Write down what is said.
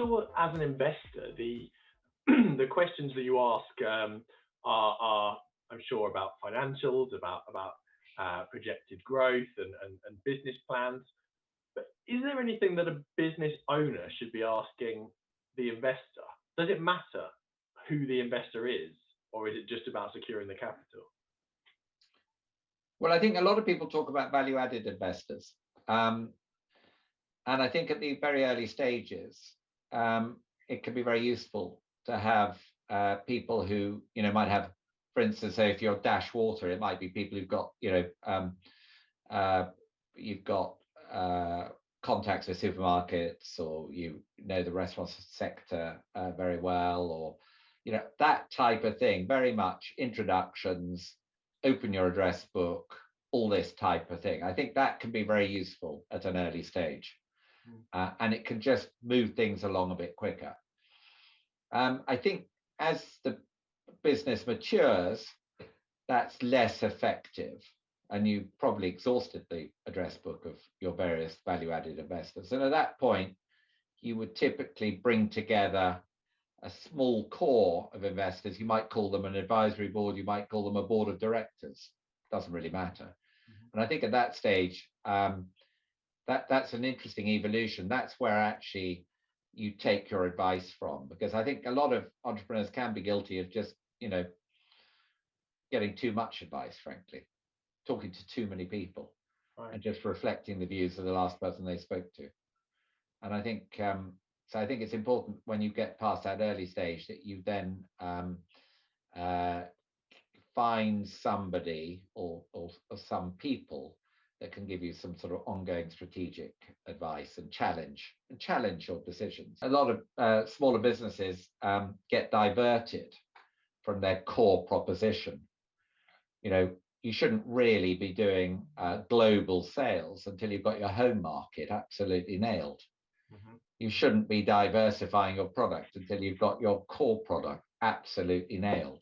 sure as an investor, the the questions that you ask are I'm sure about financials, about projected growth and business plans. But is there anything that a business owner should be asking the investor? Does it matter who the investor is, or is it just about securing the capital? Well, I think a lot of people talk about value-added investors. And I think at the very early stages, it can be very useful to have people who, might have, for instance, say if you're Dash Water, it might be people who've got, you've got contacts with supermarkets, or the restaurant sector very well, or that type of thing. Very much introductions, open your address book, all this type of thing. I think that can be very useful at an early stage, and it can just move things along a bit quicker. I think as the business matures, that's less effective, and you've probably exhausted the address book of your various value-added investors. And at that point, you would typically bring together a small core of investors. You might call them an advisory board, you might call them a board of directors, doesn't really matter. And I think at that stage, that's an interesting evolution. That's where actually you take your advice from, because I think a lot of entrepreneurs can be guilty of just, getting too much advice, frankly, talking to too many people, right, and just reflecting the views of the last person they spoke to. And I think, so I think it's important when you get past that early stage that you then find somebody or some people that can give you some sort of ongoing strategic advice and challenge your decisions. A lot of smaller businesses get diverted from their core proposition. You shouldn't really be doing global sales until you've got your home market absolutely nailed. Mm-hmm. You shouldn't be diversifying your product until you've got your core product absolutely nailed.